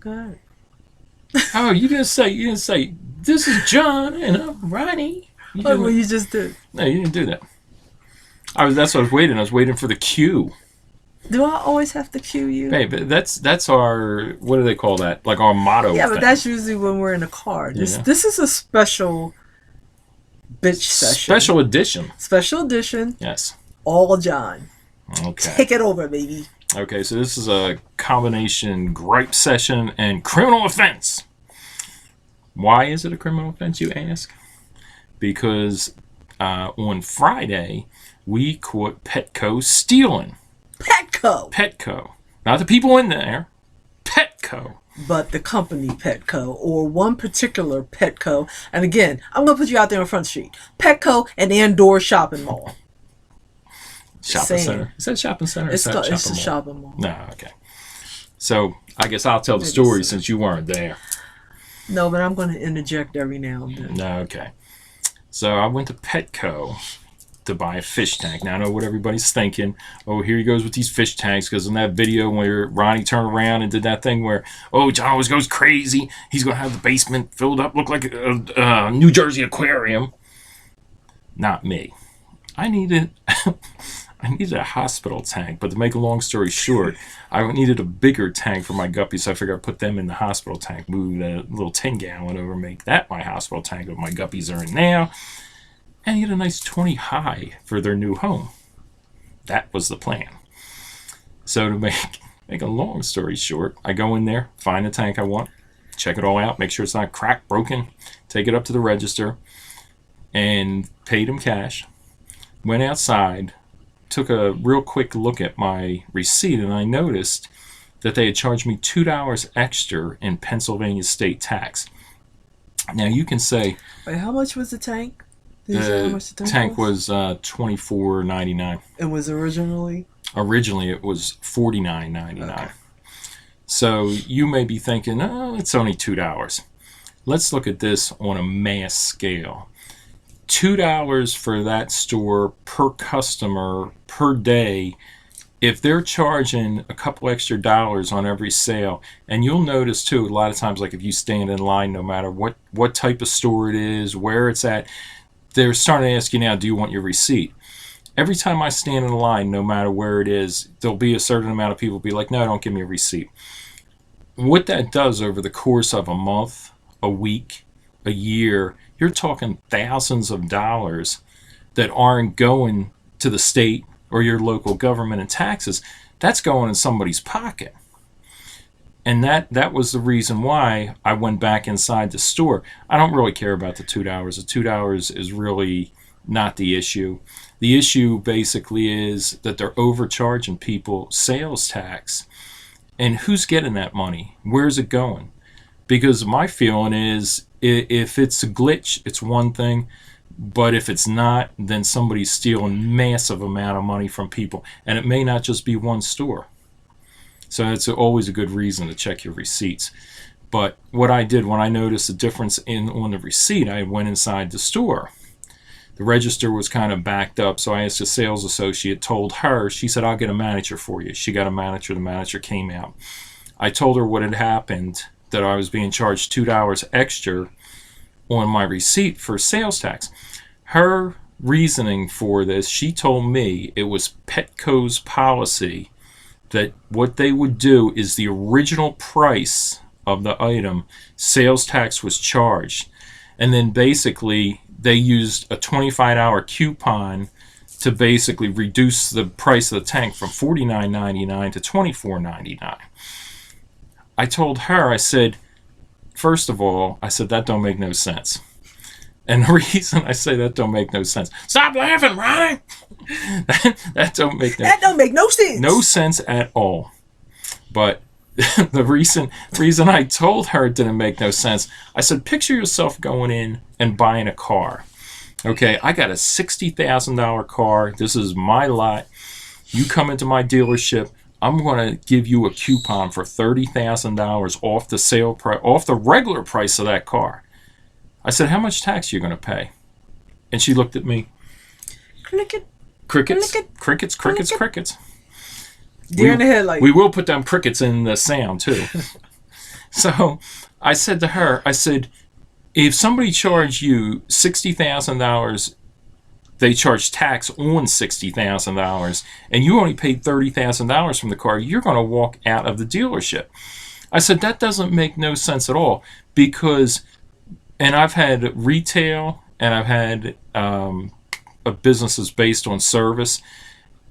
Good. Oh, you didn't say, this is John and I'm Ronnie. Well, you just did. No, you didn't do that. That's what I was waiting. I was waiting for the cue. Do I always have to cue you? Babe, that's our, what do they call that? Like our motto. Yeah, but thing. that's usually when we're in the car. This is a special bitch session. Special edition. Special edition. Yes. All John. Okay. Take it over, baby. Okay, so this is a combination gripe session and criminal offense. Why is it a criminal offense, you ask? Because on Friday, we caught Petco stealing. Petco. Not the people in there. Petco. But the company Petco, or one particular Petco. And again, I'm going to put you out there on Front Street. Petco, an indoor shopping mall. Shopping center. Is that shopping center? It's a shopping mall. No, okay. So I guess I'll tell the story since you weren't there. No, but I'm going to interject every now and then. No, okay. So I went to Petco to buy a fish tank. Now I know what everybody's thinking. Oh, here he goes with these fish tanks, because in that video where Ronnie turned around and did that thing where, oh, John always goes crazy. He's going to have the basement filled up, look like a New Jersey aquarium. Not me. I needed a hospital tank, but to make a long story short, I needed a bigger tank for my guppies, so I figured I'd put them in the hospital tank, move the little 10-gallon over, make that my hospital tank that my guppies are in now, and get a nice 20 high for their new home. That was the plan. So to make a long story short, I go in there, find the tank I want, check it all out, make sure it's not cracked, broken, take it up to the register, and paid them cash. Went outside, took a real quick look at my receipt, and I noticed that they had charged me $2 extra in Pennsylvania state tax. Now you can say, wait, how much was the tank? The tank was $24.99. And was originally it was $49.99. Okay. So you may be thinking, oh, it's only $2. Let's look at this on a mass scale. $2 for that store per customer per day. If they're charging a couple extra dollars on every sale, and you'll notice too, a lot of times, like if you stand in line, no matter what type of store it is, where it's at, they're starting to ask you now, do you want your receipt? Every time I stand in line, no matter where it is, there'll be a certain amount of people be like, no, don't give me a receipt. What that does over the course of a month, a week, a year, you're talking thousands of dollars that aren't going to the state or your local government in taxes. That's going in somebody's pocket. And that was the reason why I went back inside the store. I don't really care about the $2. The $2 is really not the issue. The issue basically is that they're overcharging people sales tax. And who's getting that money? Where's it going? Because my feeling is, if it's a glitch, it's one thing. But if it's not, then somebody's stealing massive amount of money from people. And it may not just be one store. So it's always a good reason to check your receipts. But what I did when I noticed the difference on the receipt, I went inside the store. The register was kind of backed up, so I asked a sales associate, told her, she said, I'll get a manager for you. She got a manager, the manager came out. I told her what had happened, that I was being charged $2 extra on my receipt for sales tax. Her reasoning for this, she told me it was Petco's policy that what they would do is the original price of the item, sales tax was charged. And then basically they used a $25 coupon to basically reduce the price of the tank from $49.99 to $24.99. I told her, I said, first of all, I said, that don't make no sense. And the reason I say that don't make no sense, stop laughing, Ronnie. that don't make no sense. No sense at all. But the reason I told her it didn't make no sense, I said, picture yourself going in and buying a car. Okay, I got a $60,000 car. This is my lot. You come into my dealership. I'm going to give you a coupon for $30,000 off the sale price, off the regular price of that car. I said, how much tax are you going to pay? And she looked at me. Crickets. Crickets. Deer in the headlights. We will put them crickets in the sound too. So I said to her, I said, if somebody charged you $60,000, they charge tax on $60,000, and you only paid $30,000 from the car, you're going to walk out of the dealership. I said, that doesn't make no sense at all, because, and I've had retail and I've had businesses based on service,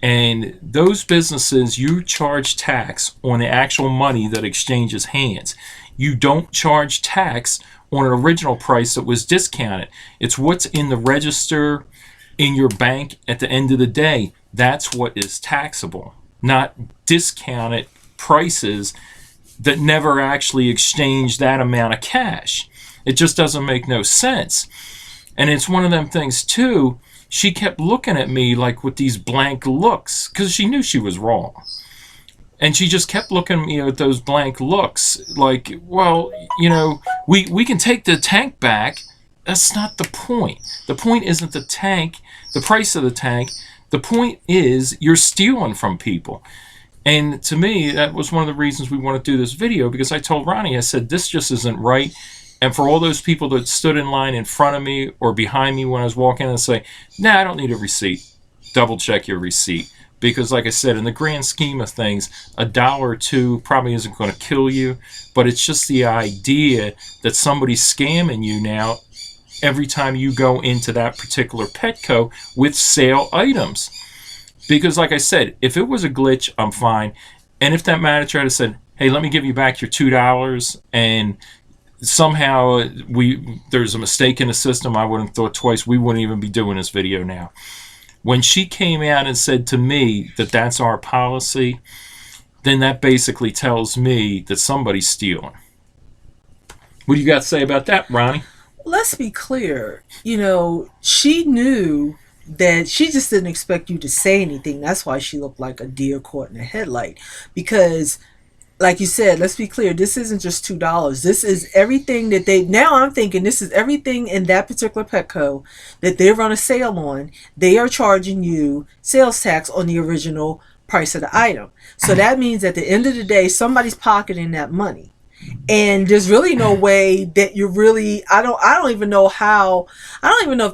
and those businesses, you charge tax on the actual money that exchanges hands. You don't charge tax on an original price that was discounted. It's what's in the register in your bank at the end of the day. That's what is taxable, not discounted prices that never actually exchange that amount of cash. It just doesn't make no sense. And it's one of them things too. She kept looking at me like with these blank looks, because she knew she was wrong. And she just kept looking at me with those blank looks like, well, we can take the tank back. That's not the point. The point isn't the tank, the price of the tank. The point is you're stealing from people. And to me, that was one of the reasons we want to do this video, because I told Ronnie, I said, this just isn't right. And for all those people that stood in line in front of me or behind me when I was walking and say, nah, I don't need a receipt. Double check your receipt. Because like I said, in the grand scheme of things, $1 or $2 probably isn't going to kill you. But it's just the idea that somebody's scamming you now every time you go into that particular Petco with sale items. Because like I said, if it was a glitch, I'm fine. And if that manager had said, hey, let me give you back your $2, and somehow there's a mistake in the system, I wouldn't have thought twice. We wouldn't even be doing this video now. When she came out and said to me that that's our policy, then that basically tells me that somebody's stealing. What do you got to say about that, Ronnie? Let's be clear. She knew that she just didn't expect you to say anything. That's why she looked like a deer caught in a headlight. Because, like you said, let's be clear, this isn't just $2. This is everything that now I'm thinking this is everything in that particular Petco that they run a sale on. They are charging you sales tax on the original price of the item. So that means at the end of the day, somebody's pocketing that money. And there's really no way that you're really, I don't even know if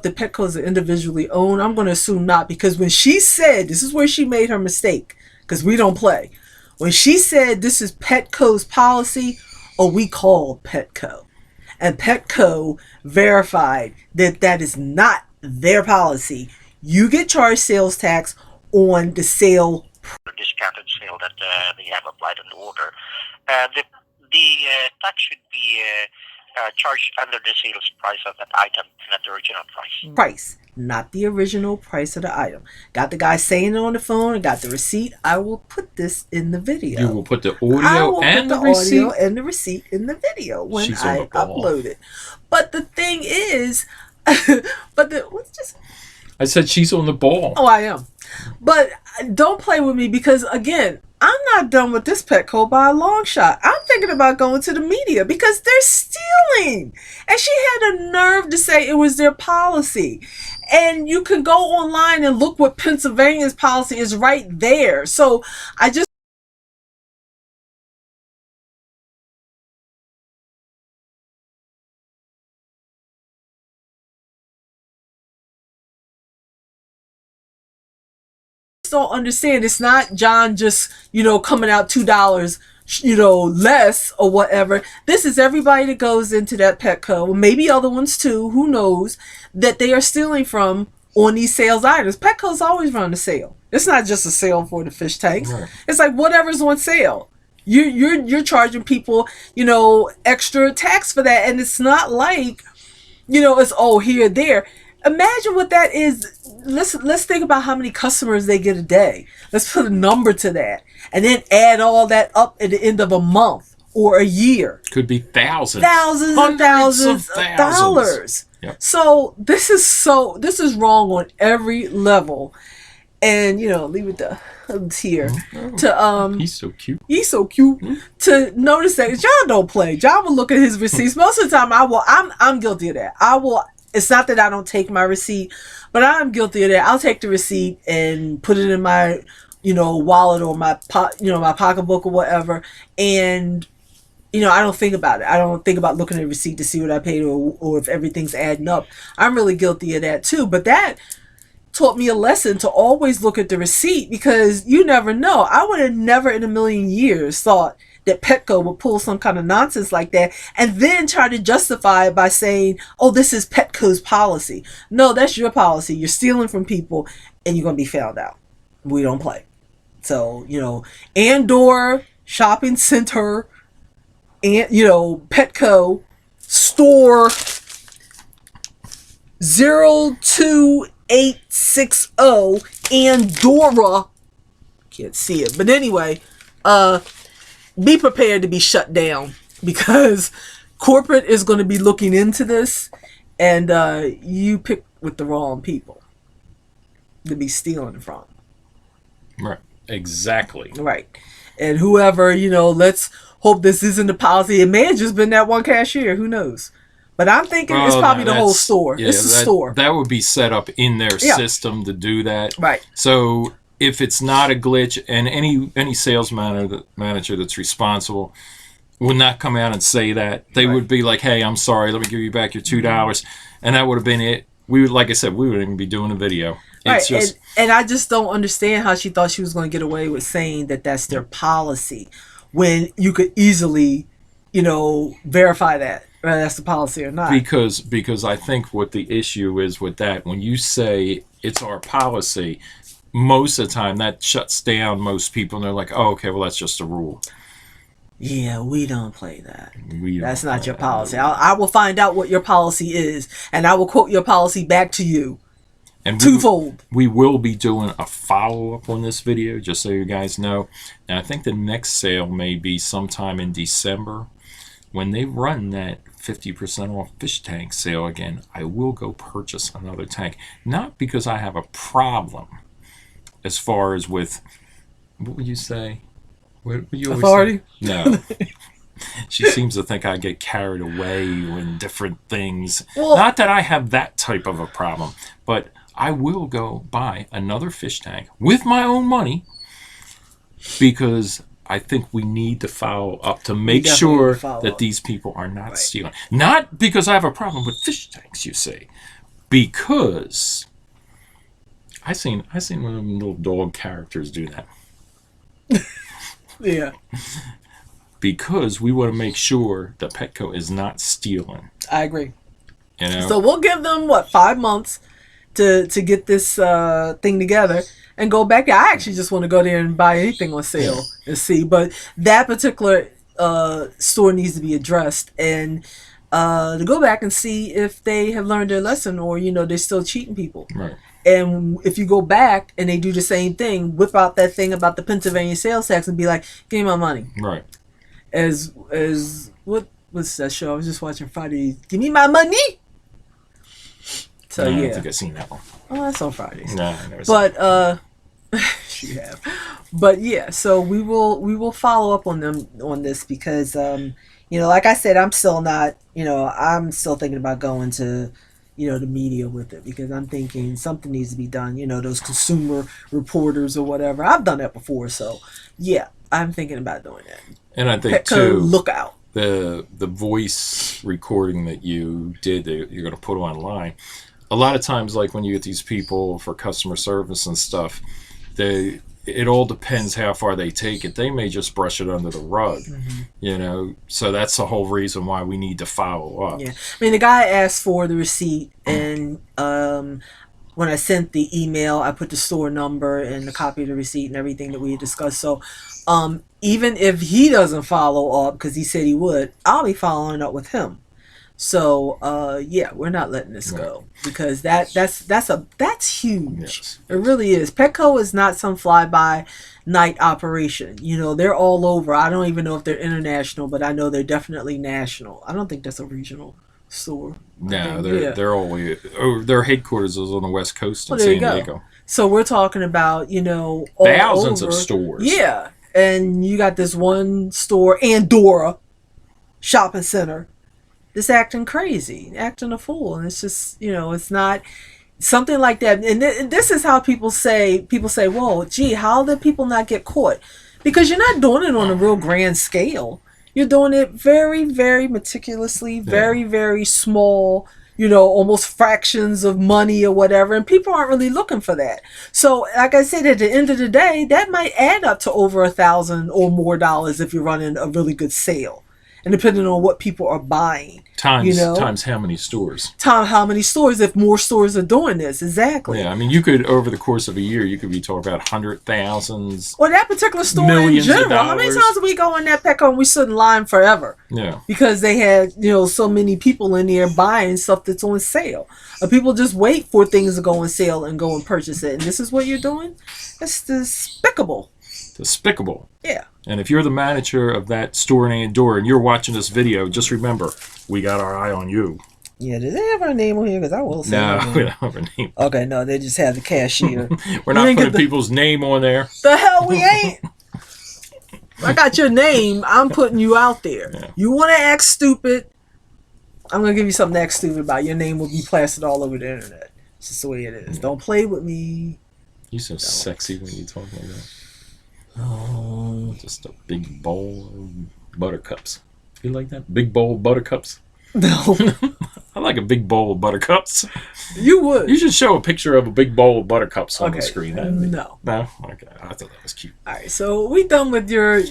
the Petcos are individually owned. I'm going to assume not, because when she said, this is where she made her mistake, because we don't play. When she said this is Petco's policy, we called Petco. And Petco verified that that is not their policy. You get charged sales tax on the sale. Discounted sale that they have applied on the order. The tax should be charged under the sales price of that item, not the original price, not the original price of the item. Got the guy saying it on the phone and got the receipt. I will put this in the video. You will put the audio and the receipt? Audio and the receipt in the video when I upload it. But the thing is, I said she's on the ball. Oh, I am. But don't play with me, because, again, I'm not done with this Petco by a long shot. I'm thinking about going to the media because they're stealing. And she had a nerve to say it was their policy. And you can go online and look what Pennsylvania's policy is right there. So I just don't understand. It's not John just, coming out $2, less or whatever. This is everybody that goes into that Petco, maybe other ones too, who knows, that they are stealing from on these sales items. Petco's always run a sale. It's not just a sale for the fish tanks. Right. It's like whatever's on sale. You're charging people, extra tax for that, and it's not like, it's here, there. Imagine what that is. Let's think about how many customers they get a day. Let's put a number to that, and then add all that up at the end of a month or a year. Could be thousands and thousands of dollars. Yep. So this is wrong on every level. And leave it here to he's so cute. To notice that John don't play. John will look at his receipts most of the time. I'm guilty of that. I will. It's not that I don't take my receipt, but I'm guilty of that. I'll take the receipt and put it in my, wallet or my my pocketbook or whatever, and I don't think about it. I don't think about looking at the receipt to see what I paid, or if everything's adding up. I'm really guilty of that too. But that taught me a lesson to always look at the receipt, because you never know. I would have never in a million years thought that Petco would pull some kind of nonsense like that and then try to justify it by saying, oh, this is Petco's policy. No, that's your policy. You're stealing from people and you're going to be found out. We don't play. So, Andor Shopping Center, and, Petco store 02860 Andorra. Can't see it. But anyway, be prepared to be shut down, because corporate is going to be looking into this, and you picked with the wrong people to be stealing from. Right. Exactly. Right. And whoever, let's hope this isn't the policy. It may have just been that one cashier. Who knows? But I'm thinking it's probably the whole store. Yeah, it's the store. That would be set up in their system to do that. Right. So if it's not a glitch, and any sales manager that's responsible would not come out and say that. They would be like, hey, I'm sorry, let me give you back your $2. And that would have been it. We would, like I said, we wouldn't even be doing a video. It's just, and I just don't understand how she thought she was going to get away with saying that that's their policy, when you could easily, verify that whether that's the policy or not. Because I think what the issue is with that, when you say it's our policy, most of the time that shuts down most people, and they're like, oh, okay, well, that's just a rule. Yeah, we don't play that. That's not your policy. I will find out what your policy is, and I will quote your policy back to you. And twofold. We will be doing a follow-up on this video, just so you guys know. Now, I think the next sale may be sometime in December. When they run that 50% off fish tank sale again, I will go purchase another tank. Not because I have a problem as far as with, what would you say? What would you always authority? Say? No. She seems to think I get carried away in different things. Well, not that I have that type of a problem, but I will go buy another fish tank with my own money, because I think we need to follow up to make sure that these people are not stealing. Not because I have a problem with fish tanks, you see, because I seen one of them little dog characters do that. Yeah. Because we want to make sure that Petco is not stealing. I agree. So we'll give them 5 months to get this thing together and go back. I actually just want to go there and buy anything on sale and see. But that particular store needs to be addressed, and to go back and see if they have learned their lesson, or they're still cheating people. Right. And if you go back and they do the same thing, whip out that thing about the Pennsylvania sales tax and be like, give me my money. Right. As what's that show I was just watching Friday? Give me my money. So I don't think I've seen that one. Oh, that's on Fridays. No, I never seen it. But you have. But yeah, so we will follow up on them on this, because like I said, I'm still not, I'm still thinking about going to the media with it, because I'm thinking something needs to be done. Those consumer reporters or whatever. I've done that before, so yeah, I'm thinking about doing that. And I think Petco, too, look out. The voice recording that you did that you're going to put online. A lot of times, like when you get these people for customer service and stuff, it all depends how far they take it. They may just brush it under the rug, So that's the whole reason why we need to follow up. Yeah, I mean, the guy asked for the receipt, and when I sent the email, I put the store number and the copy of the receipt and everything that we had discussed. So even if he doesn't follow up, because he said he would, I'll be following up with him. So yeah, we're not letting this go, because that's huge. Yes. It really is. Petco is not some fly-by night operation. They're all over. I don't even know if they're international, but I know they're definitely national. I don't think that's a regional store. No, they're always. Their headquarters is on the West Coast in San Diego. So we're talking about all thousands over. of stores. Yeah, and you got this one store, Andorra Shopping Center, that's acting crazy, acting a fool, and it's just it's not something like that. And this is how people say, well, gee, how did people not get caught? Because you're not doing it on a real grand scale. You're doing it very, very meticulously, Yeah. very, very small, almost fractions of money or whatever. And people aren't really looking for that. So, like I said, at the end of the day, that might add up to over $1,000 or more dollars if you're running a really good sale. And depending on what people are buying, Times how many stores? time how many stores, if more stores are doing this. Exactly. Yeah, I mean, you could, over the course of a year, you could be talking about hundred thousands, Or that particular store in millions of general. How many dollars. times do we go in that Petco and we stood in line forever? Yeah. Because they had, so many people in there buying stuff that's on sale. Or people just wait for things to go on sale and go and purchase it. And this is what you're doing? That's despicable. Despicable. Yeah. And if you're the manager of that store in Andorra and you're watching this video, just remember, we got our eye on you. Yeah, do they have our name on here? Because I will say No, we don't have a name. Okay, no, they just have the cashier. We're not putting people's name on there. The hell we ain't. I got your name. I'm putting you out there. Yeah. You want to act stupid? I'm going to give you something to act stupid about. Your name will be plastered all over the internet. It's just the way it is. Don't play with me. You're so sexy when you talk like that. Oh. Just a big bowl of buttercups. You like that? Big bowl of buttercups? No. I like a big bowl of buttercups. You would. You should show a picture of a big bowl of buttercups on the screen. No. No? Okay. I thought that was cute. All right, so we done with your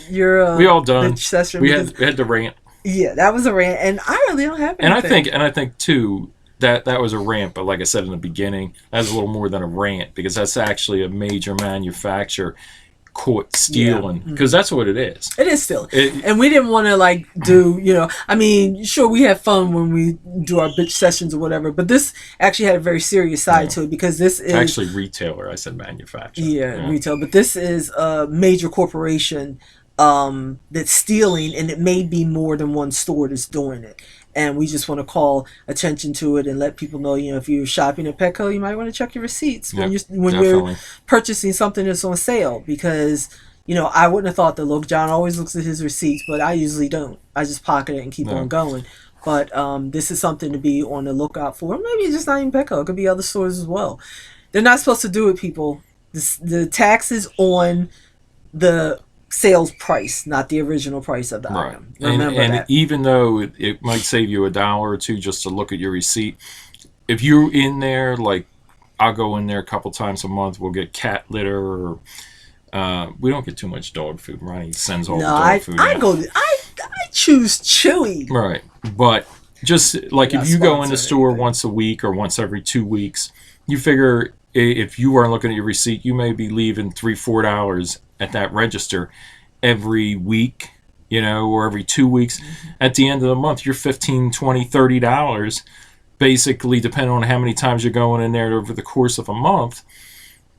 we all done. session. We had the rant. Yeah, that was a rant, and I really don't have anything. And I think too that was a rant, but like I said in the beginning, that's a little more than a rant because that's actually a major manufacturer caught stealing because that's what it is. It is still, and we didn't want to do, I mean, sure, we have fun when we do our bitch sessions or whatever, but this actually had a very serious side to it because this is actually retailer. I said manufacturer. Yeah, retail, but this is a major corporation that's stealing, and it may be more than one store that's doing it. And we just want to call attention to it and let people know, if you're shopping at Petco, you might want to check your receipts when you're purchasing something that's on sale. Because, I wouldn't have thought to look. John always looks at his receipts, but I usually don't. I just pocket it and keep on going. But this is something to be on the lookout for. Maybe it's just not even Petco. It could be other stores as well. They're not supposed to do it, people. The tax is on the sales price, not the original price of the item. Remember and that. Even though it might save you $1 or $2 just to look at your receipt, if you're in there, like I'll go in there a couple times a month, we'll get cat litter or we don't get too much dog food. Ronnie sends all the dog food. I choose Chewy. Right. But just like if you go in the store once a week or once every 2 weeks, you figure if you aren't looking at your receipt, you may be leaving $3-4 at that register every week, or every 2 weeks. At the end of the month, you're $15, $20, $30, basically, depending on how many times you're going in there over the course of a month.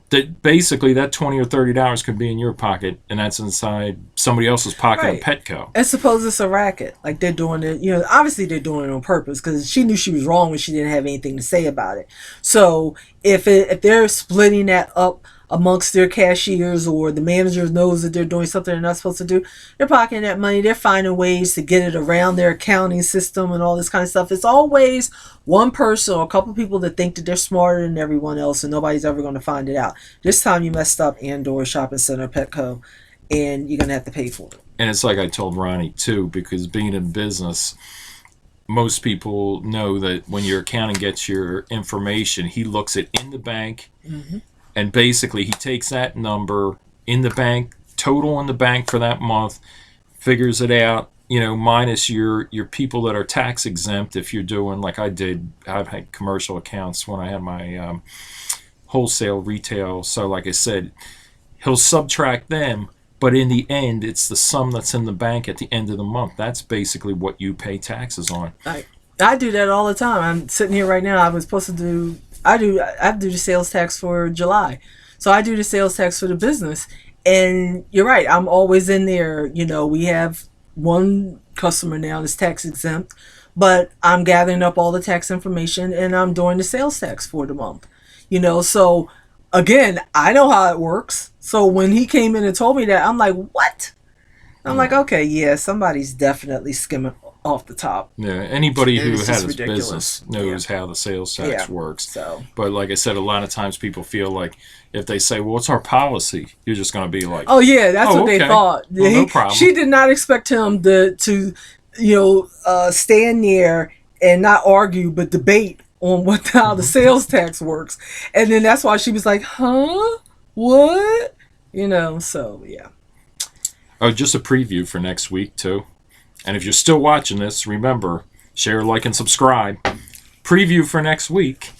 That basically that $20 or $30 could be in your pocket, and that's inside somebody else's pocket at Petco. And suppose it's a racket, like they're doing it. Obviously they're doing it on purpose because she knew she was wrong when she didn't have anything to say about it. So if they're splitting that up amongst their cashiers, or the manager knows that they're doing something they're not supposed to do, they're pocketing that money. They're finding ways to get it around their accounting system and all this kind of stuff. It's always one person or a couple people that think that they're smarter than everyone else, and nobody's ever going to find it out. This time you messed up Andorra Shopping Center, Petco, and you're going to have to pay for it. And it's like I told Ronnie too, because being in business, most people know that when your accountant gets your information, he looks it in the bank. And basically, he takes that number in the bank, total in the bank for that month, figures it out, minus your people that are tax exempt. If you're doing like I did, I've had commercial accounts when I had my wholesale retail. So like I said, he'll subtract them. But in the end, it's the sum that's in the bank at the end of the month. That's basically what you pay taxes on. I do that all the time. I'm sitting here right now. I was supposed to do... I do the sales tax for July. So I do the sales tax for the business. And you're right. I'm always in there. We have one customer now that's tax exempt, but I'm gathering up all the tax information and I'm doing the sales tax for the month. So again, I know how it works. So when he came in and told me that, I'm like, what? I'm like, okay, yeah, somebody's definitely skimming off the top. Yeah, anybody who It's has just a business knows how the sales tax works. So, But like I said, a lot of times people feel like if they say, well, what's our policy? You're just going to be like, oh yeah, that's what they thought. Well, no problem. She did not expect him to stand there and not argue, but debate on how the sales tax works. And then that's why she was like, huh? What? So yeah. Oh, just a preview for next week, too. And if you're still watching this, remember, share, like, and subscribe. Preview for next week.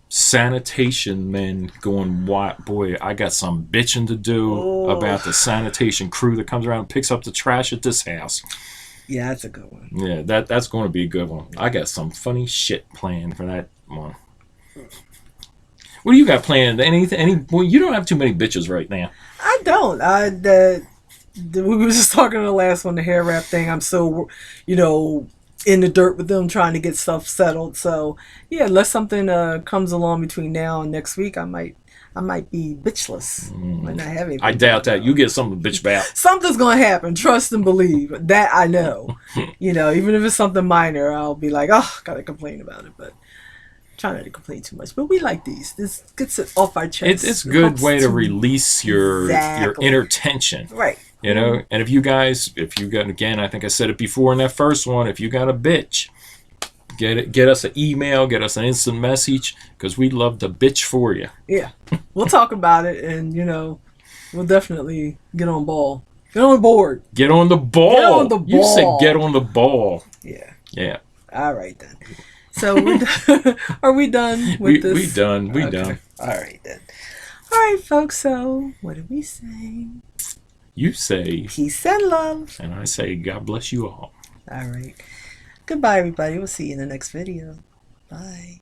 Sanitation men going, what? Boy, I got some bitching to do about the sanitation crew that comes around and picks up the trash at this house. Yeah, that's a good one. Yeah, that's going to be a good one. I got some funny shit planned for that one. What do you got planned? Well, you don't have too many bitches right now. I don't. We were just talking to the last one, the hair wrap thing. I'm so, in the dirt with them trying to get stuff settled. So yeah, unless something comes along between now and next week, I might be bitchless. Might not have anything. I doubt that. You get something to bitch about. Something's gonna happen. Trust and believe. That I know. Even if it's something minor, I'll be like, oh, gotta complain about it. But try not to complain too much. But we like these. This gets it off our chest. It's a good way to release your inner tension. Right. And if you got, again, I think I said it before in that first one, if you got a bitch, get us an email, get us an instant message, because we'd love to bitch for you. Yeah. We'll talk about it, and, we'll definitely get on ball. Get on board. Get on the ball. Get on the ball. You said get on the ball. Yeah. Yeah. All right, then. So, are we done with this? We done. We done. All right, then. All right, folks, so what do we say? You say peace and love. And I say God bless you all. All right. Goodbye, everybody. We'll see you in the next video. Bye.